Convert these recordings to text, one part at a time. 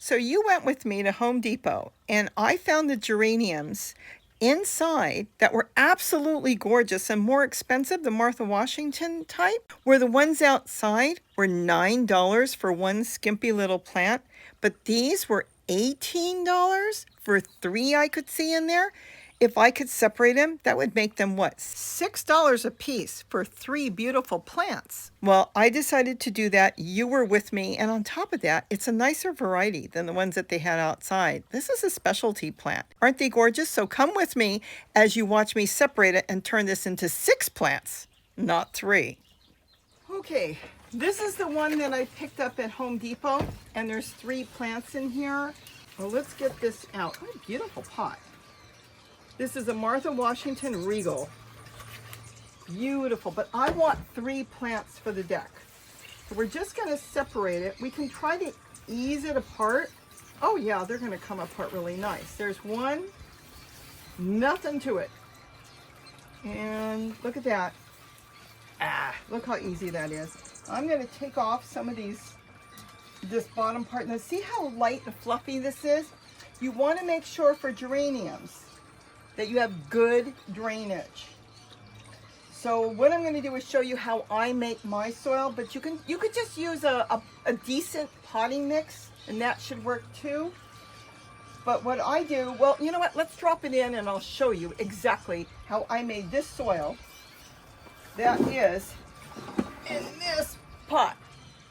So you went with me to Home Depot and I found the geraniums inside that were absolutely gorgeous and more expensive. The Martha Washington type, where the ones outside were $9 for one skimpy little plant, but these were $18 for three I could see in there. If I could separate them, that would make them what? $6 a piece for three beautiful plants. Well, I decided to do that. You were with me. And on top of that, it's a nicer variety than the ones that they had outside. This is a specialty plant. Aren't they gorgeous? So come with me as you watch me separate it and turn this into 6 plants, not 3. Okay, this is the one that I picked up at Home Depot. And there's 3 plants in here. Well, let's get this out. What a beautiful pot. This is a Martha Washington Regal. Beautiful, but I want 3 plants for the deck. So we're just gonna separate it. We can try to ease it apart. Oh yeah, they're gonna come apart really nice. There's one, nothing to it. And look at that. Look how easy that is. I'm gonna take off some of this bottom part. Now see how light and fluffy this is? You wanna make sure for geraniums that you have good drainage. So what I'm going to do is show you how I make my soil, but you could just use a decent potting mix and that should work too. But what I do, well, you know what, let's drop it in and I'll show you exactly how I made this soil that is in this pot.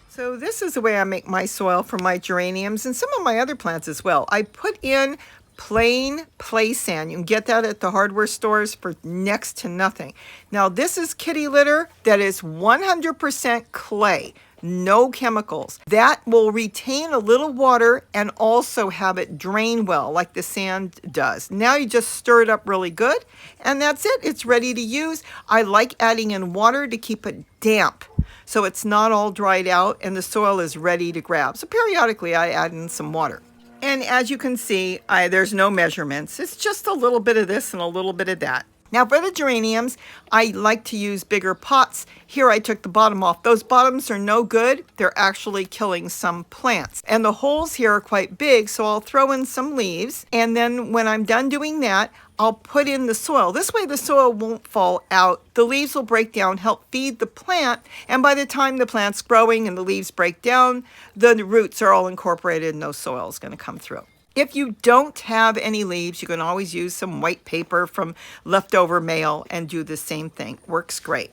So this is the way I make my soil for my geraniums and some of my other plants as well. I put in plain play sand. You can get that at the hardware stores for next to nothing. Now this is kitty litter that is 100% clay, no chemicals. That will retain a little water and also have it drain well like the sand does. Now you just stir it up really good and that's it. It's ready to use. I like adding in water to keep it damp so it's not all dried out and the soil is ready to grab. So periodically I add in some water. And as you can see, there's no measurements. It's just a little bit of this and a little bit of that. Now for the geraniums, I like to use bigger pots. Here I took the bottom off. Those bottoms are no good. They're actually killing some plants. And the holes here are quite big, so I'll throw in some leaves. And then when I'm done doing that, I'll put in the soil. This way the soil won't fall out. The leaves will break down, help feed the plant. And by the time the plant's growing and the leaves break down, the roots are all incorporated and no soil is going to come through. If you don't have any leaves, you can always use some white paper from leftover mail and do the same thing. Works great.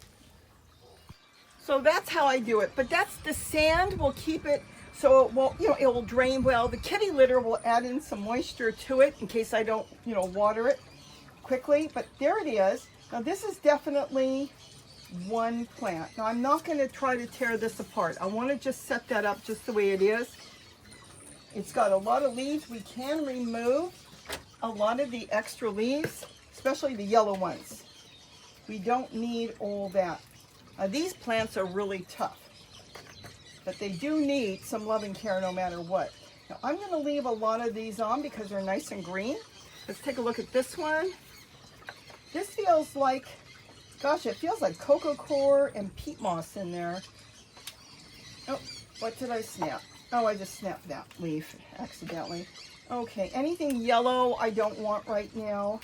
So that's how I do it. But that's the sand will keep it so it won't, it will drain well. The kitty litter will add in some moisture to it in case I don't, water it quickly. But there it is. Now this is definitely one plant. Now I'm not going to try to tear this apart. I want to just set that up just the way it is. It's got a lot of leaves. We can remove a lot of the extra leaves, especially the yellow ones. We don't need all that. These plants are really tough, but they do need some love and care no matter what. Now I'm going to leave a lot of these on because they're nice and green. Let's take a look at this one. This feels like, gosh, it feels like cocoa coir and peat moss in there. Oh, what did I snap? Oh, I just snapped that leaf accidentally. Okay, anything yellow I don't want right now.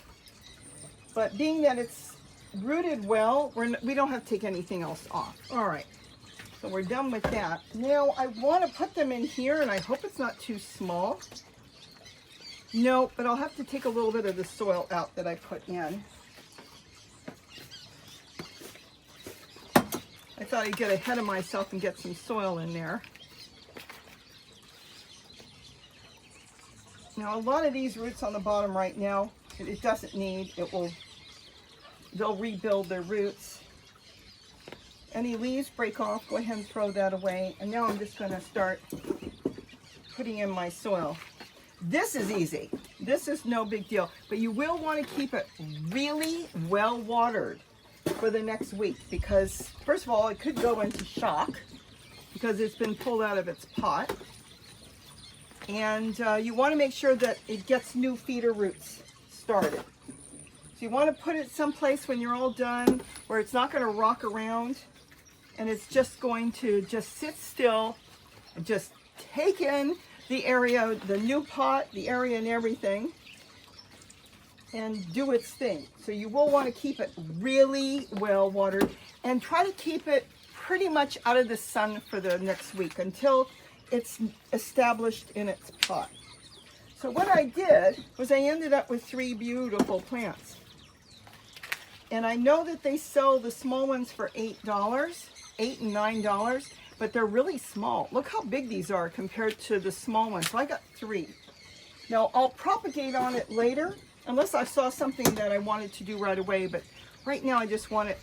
But being that it's rooted well, we don't have to take anything else off. All right, so we're done with that. Now I want to put them in here and I hope it's not too small. No, but I'll have to take a little bit of the soil out that I put in. I thought I'd get ahead of myself and get some soil in there. Now a lot of these roots on the bottom right now, it doesn't need, they'll rebuild their roots. Any leaves break off, go ahead and throw that away. And now I'm just going to start putting in my soil. This is easy. This is no big deal, but you will want to keep it really well watered for the next week because first of all, it could go into shock because it's been pulled out of its pot. And you want to make sure that it gets new feeder roots started. So you want to put it someplace when you're all done where it's not going to rock around and it's just going to just sit still and just take in the area, the new pot, the area and everything, and do its thing. So you will want to keep it really well watered and try to keep it pretty much out of the sun for the next week until it's established in its pot. So what I did was I ended up with 3 beautiful plants. And I know that they sell the small ones for $8, $8 and $9, but they're really small. Look how big these are compared to the small ones. So I got 3. Now I'll propagate on it later, unless I saw something that I wanted to do right away, but right now I just want it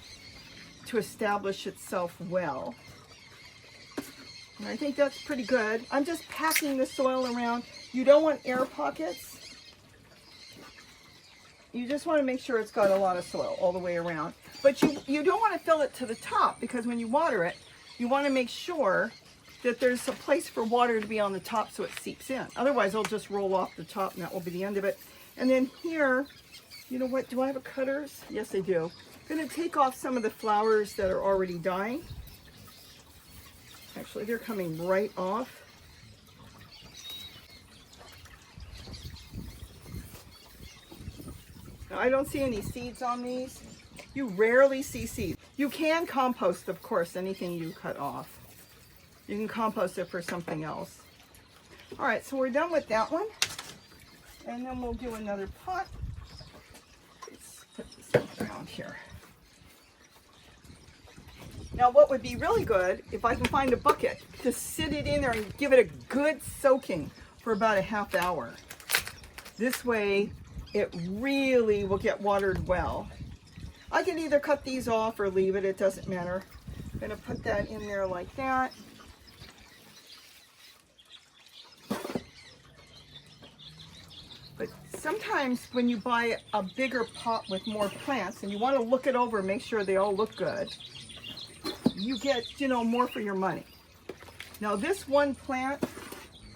to establish itself well. And I think that's pretty good. I'm just packing the soil around. You don't want air pockets. You just want to make sure it's got a lot of soil all the way around. But you don't want to fill it to the top, because when you water it, you want to make sure that there's a place for water to be on the top so it seeps in. Otherwise, it'll just roll off the top and that will be the end of it. And then here, you know what, do I have a cutters? Yes, I do. I'm going to take off some of the flowers that are already dying. Actually, they're coming right off. Now, I don't see any seeds on these. You rarely see seeds. You can compost, of course, anything you cut off. You can compost it for something else. All right, so we're done with that one. And then we'll do another pot. Let's put this around here. Now what would be really good, if I can find a bucket, to sit it in there and give it a good soaking for about a half hour. This way it really will get watered well. I can either cut these off or leave it, it doesn't matter. I'm gonna put that in there like that. But sometimes when you buy a bigger pot with more plants and you want to look it over and make sure they all look good, you get, you know, more for your money. Now this one plant,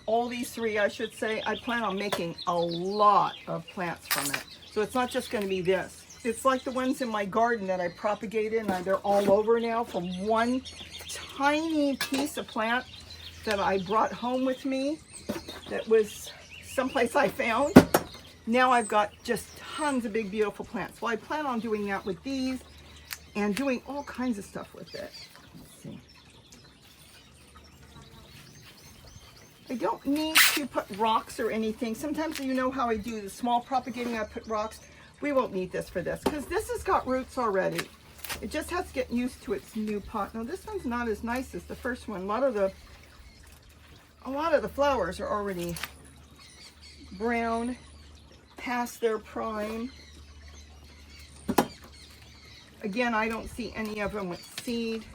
all these 3 I should say, I plan on making a lot of plants from it. So it's not just going to be this. It's like the ones in my garden that I propagated, and they're all over now from one tiny piece of plant that I brought home with me that was someplace I found. Now I've got just tons of big beautiful plants. Well, I plan on doing that with these and doing all kinds of stuff with it. Let's see. I don't need to put rocks or anything. Sometimes, you know how I do the small propagating, I put rocks. We won't need this for this because this has got roots already. It just has to get used to its new pot. Now this one's not as nice as the first one. A lot of the flowers are already brown, past their prime. Again, I don't see any of them with seed.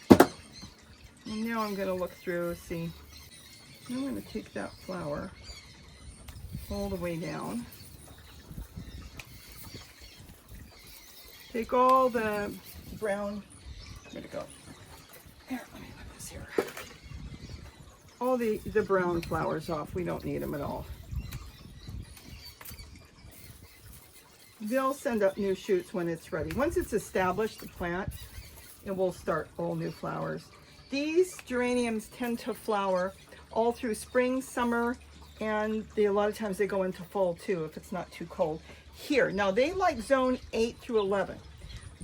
And now I'm going to look through, see. I'm going to take that flower all the way down. Take all the brown, where'd it go? Here, let me put this here. All the brown flowers off. We don't need them at all. They'll send up new shoots when it's ready. Once it's established, the plant, it will start all new flowers. These geraniums tend to flower all through spring, summer, and a lot of times they go into fall too if it's not too cold. Here, now they like zone 8 through 11.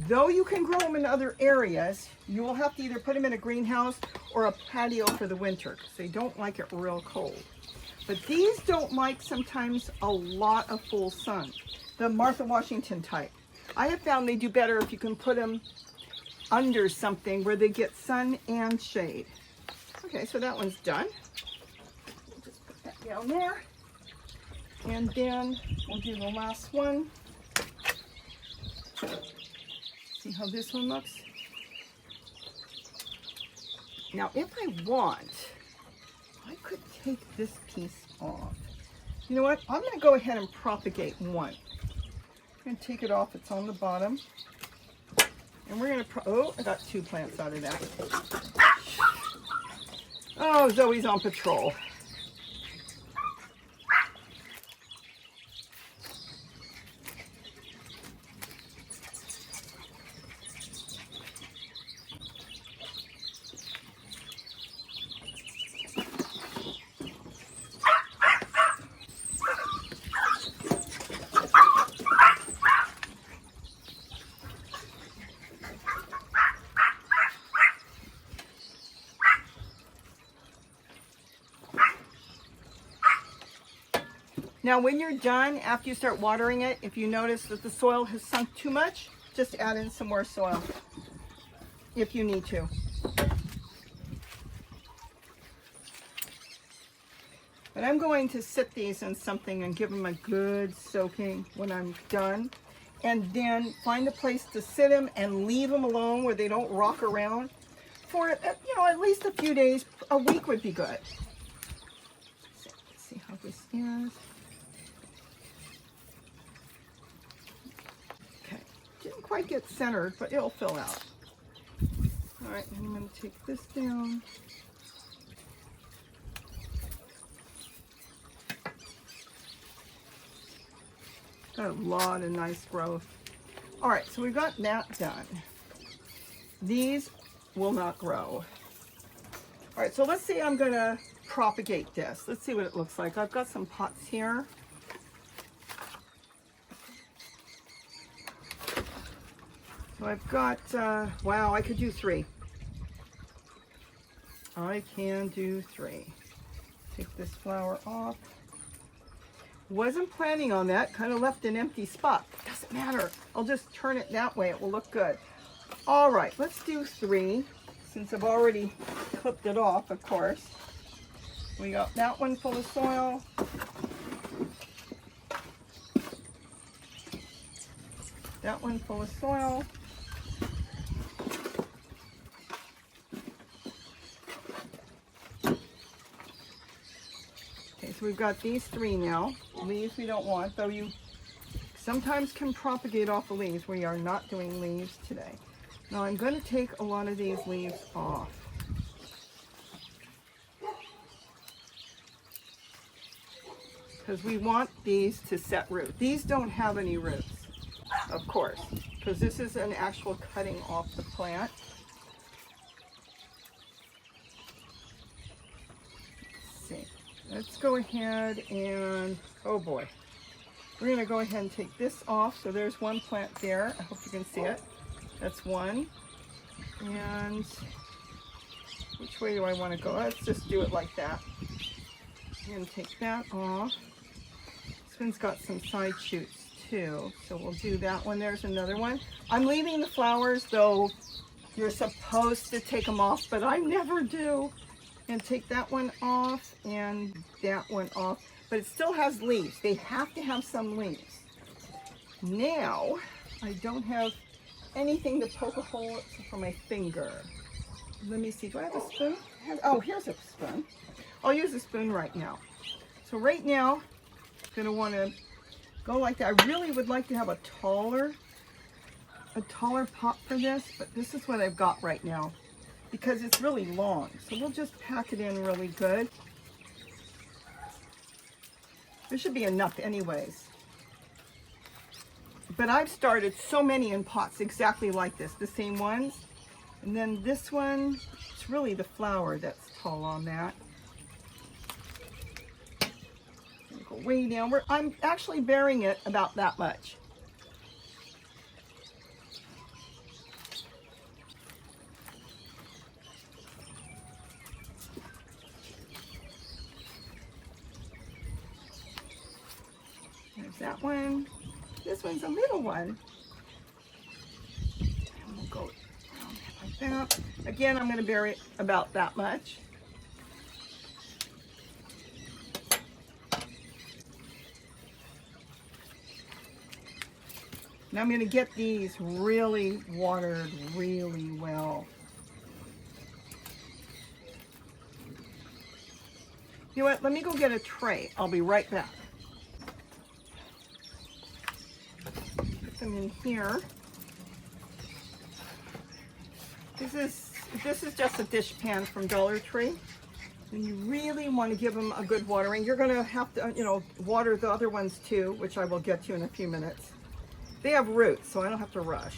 Though you can grow them in other areas, you will have to either put them in a greenhouse or a patio for the winter because they don't like it real cold. But these don't like sometimes a lot of full sun, the Martha Washington type. I have found they do better if you can put them under something where they get sun and shade. Okay, so that one's done. We'll just put that down there. And then we'll do the last one. See how this one looks? Now, if I want, I could take this piece off. You know what? I'm going to go ahead and propagate one. I'm going to take it off. It's on the bottom. And we're going to, oh, I got 2 plants out of that. Oh, Zoe's on patrol. Now when you're done, after you start watering it, if you notice that the soil has sunk too much, just add in some more soil if you need to. But I'm going to sit these in something and give them a good soaking when I'm done. And then find a place to sit them and leave them alone where they don't rock around for, at least a few days. A week would be good. Let's see how this is. Okay, didn't quite get centered, but it'll fill out. All right, I'm going to take this down. Got a lot of nice growth. All right, so we got that done. These will not grow. All right, so let's see, I'm gonna propagate this. Let's see what it looks like. I've got some pots here. So I've got, wow, I could do 3. I can do 3. Take this flower off. Wasn't planning on that, kind of left an empty spot. Doesn't matter. I'll just turn it that way. It will look good. All right, let's do 3, since I've already clipped it off, of course. We got that one full of soil. That one full of soil. So we've got these 3 now. Leaves we don't want, though you sometimes can propagate off the leaves. We are not doing leaves today. Now I'm going to take a lot of these leaves off. Because we want these to set root. These don't have any roots, of course, because this is an actual cutting off the plant. Let's see. Let's go ahead and, oh boy, we're going to go ahead and take this off. So there's one plant there. I hope you can see it. That's one. And which way do I want to go? Let's just do it like that. And take that off. This one's got some side shoots too, so we'll do that one. There's another one. I'm leaving the flowers, though you're supposed to take them off, but I never do. And take that one off and that one off, but it still has leaves. They have to have some leaves. Now, I don't have anything to poke a hole for my finger. Let me see, do I have a spoon? Oh, here's a spoon. I'll use a spoon right now. So right now, I'm gonna wanna go like that. I really would like to have a taller pot for this, but this is what I've got right now, because it's really long. So we'll just pack it in really good. There should be enough anyways. But I've started so many in pots exactly like this, the same ones. And then this one, it's really the flower that's tall on that. Go way down. I'm actually burying it about that much. There's that one. This one's a little one. And we'll go around like that. Again, I'm going to bury it about that much. Now I'm going to get these really watered really well. You know what? Let me go get a tray. I'll be right back. Put them in here. This is just a dish pan from Dollar Tree. And you really want to give them a good watering. You're going to have to, water the other ones too, which I will get to in a few minutes. They have roots, so I don't have to rush.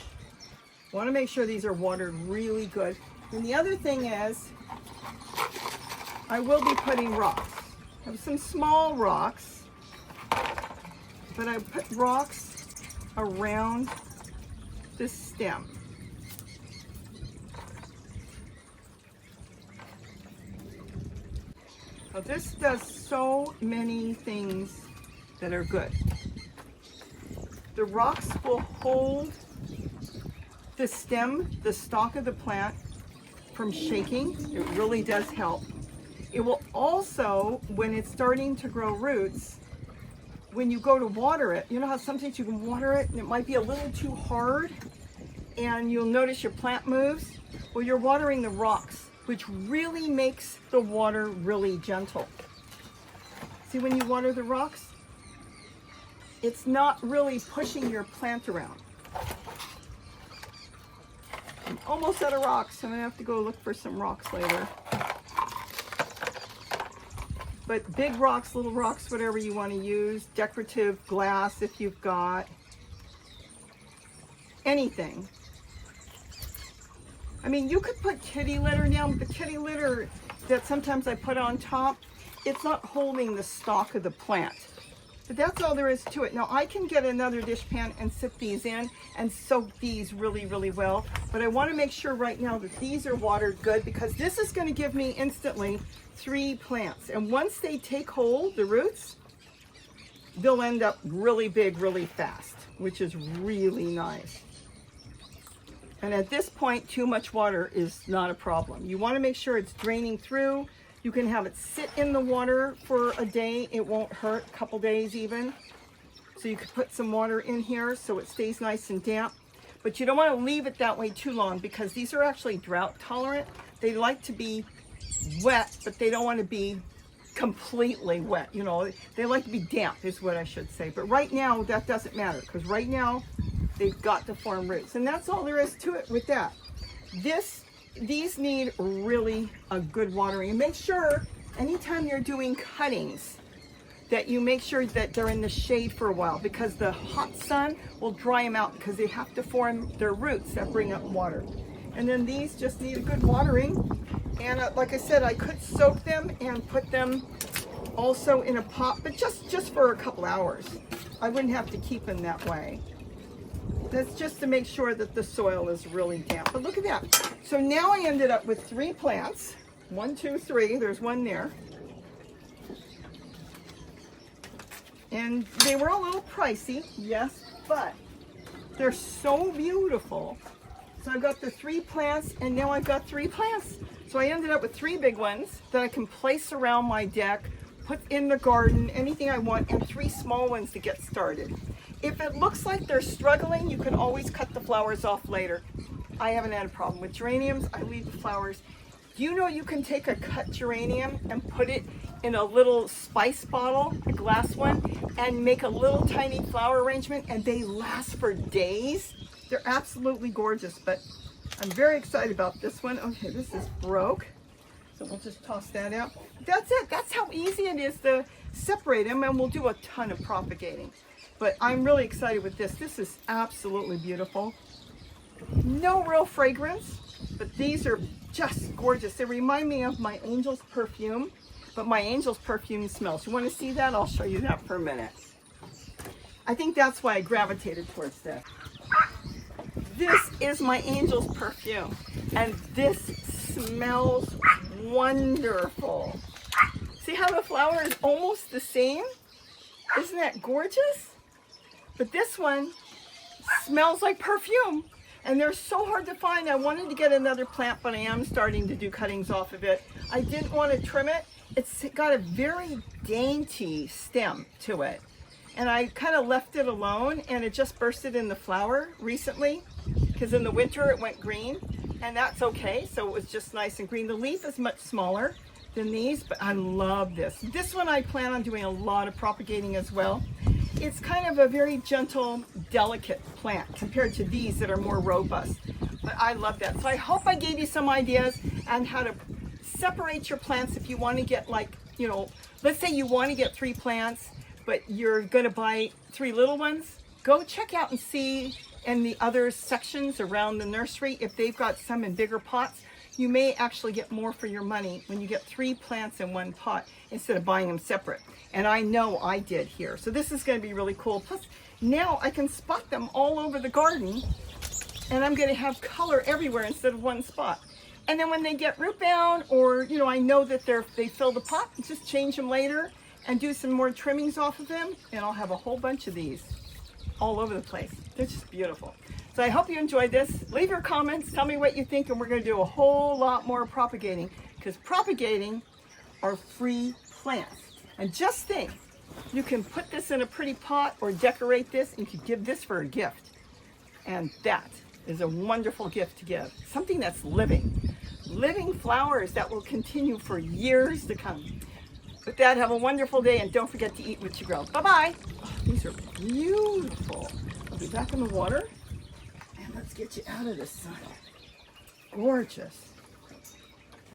Want to make sure these are watered really good. And the other thing is, I will be putting rocks. I have some small rocks, but I put rocks around this stem. Now this does so many things that are good. The rocks will hold the stem, the stalk of the plant from shaking. It really does help. It will also, when it's starting to grow roots, when you go to water it, you know how sometimes you can water it and it might be a little too hard and you'll notice your plant moves? Well, you're watering the rocks, which really makes the water really gentle. See, when you water the rocks, it's not really pushing your plant around. I'm almost out of rocks. I'm gonna have to go look for some rocks later. But big rocks, little rocks, whatever you want to use, decorative glass if you've got, anything. I mean, you could put kitty litter down, but the kitty litter that sometimes I put on top, it's not holding the stalk of the plant. But that's all there is to it. Now I can get another dish pan and sit these in and soak these really, really well. But I want to make sure right now that these are watered good, because this is going to give me instantly 3 plants. And once they take hold, the roots, they'll end up really big, really fast, which is really nice. And at this point, too much water is not a problem. You want to make sure it's draining through. You can have it sit in the water for a day. It won't hurt, a couple days even. So you could put some water in here so it stays nice and damp. But you don't want to leave it that way too long, because these are actually drought tolerant. They like to be wet, but they don't want to be completely wet. You know, they like to be damp is what I should say. But right now, that doesn't matter, because right now they've got to form roots. And that's all there is to it with that. These need really a good watering. And make sure anytime you're doing cuttings that you make sure that they're in the shade for a while, because the hot sun will dry them out, because they have to form their roots that bring up water. And then these just need a good watering. And like I said, I could soak them and put them also in a pot, but just for a couple hours. I wouldn't have to keep them that way. That's just to make sure that the soil is really damp. But look at that. So now I ended up with 3 plants. 1, 2, 3. There's one there. And they were a little pricey, yes, but they're so beautiful. So I've got the 3 plants, and now I've got 3 plants. So I ended up with 3 big ones that I can place around my deck, put in the garden, anything I want, and 3 small ones to get started. If it looks like they're struggling, you can always cut the flowers off later. I haven't had a problem with geraniums. I leave the flowers. Do you know you can take a cut geranium and put it in a little spice bottle, a glass one, and make a little tiny flower arrangement, and they last for days? They're absolutely gorgeous, but I'm very excited about this one. Okay, this is broke, so we'll just toss that out. That's it. That's how easy it is to separate them, and we'll do a ton of propagating. But I'm really excited with this. This is absolutely beautiful. No real fragrance, but these are just gorgeous. They remind me of my angel's perfume, but my angel's perfume smells. You want to see that? I'll show you that for a minute. I think that's why I gravitated towards this. This is my angel's perfume, and this smells wonderful. See how the flower is almost the same? Isn't that gorgeous? But this one smells like perfume, and they're so hard to find. I wanted to get another plant, but I am starting to do cuttings off of it. I didn't want to trim it. It's got a very dainty stem to it, and I kind of left it alone, and it just bursted in the flower recently, because in the winter it went green, and that's okay. So it was just nice and green. The leaf is much smaller than these, but I love this. This one I plan on doing a lot of propagating as well. It's kind of a very gentle, delicate plant compared to these that are more robust. But I love that. So I hope I gave you some ideas on how to separate your plants if you want to get, like, you know, let's say you want to get 3 plants, but you're going to buy 3 little ones. Go check out and see in the other sections around the nursery if they've got some in bigger pots. You may actually get more for your money when you get 3 plants in one pot instead of buying them separate. And I know I did here. So this is going to be really cool. Plus, now I can spot them all over the garden, and I'm going to have color everywhere instead of one spot. And then when they get root bound, or, you know, I know that they fill the pot, just change them later, and do some more trimmings off of them, and I'll have a whole bunch of these all over the place. They're just beautiful. So I hope you enjoyed this. Leave your comments, tell me what you think, and we're going to do a whole lot more propagating, because propagating are free plants. And just think, you can put this in a pretty pot or decorate this, and you could give this for a gift. And that is a wonderful gift to give. Something that's living. Living flowers that will continue for years to come. With that, have a wonderful day, and don't forget to eat what you grow. Bye-bye. Oh, these are beautiful. I'll be back in the water, and let's get you out of the sun. Gorgeous.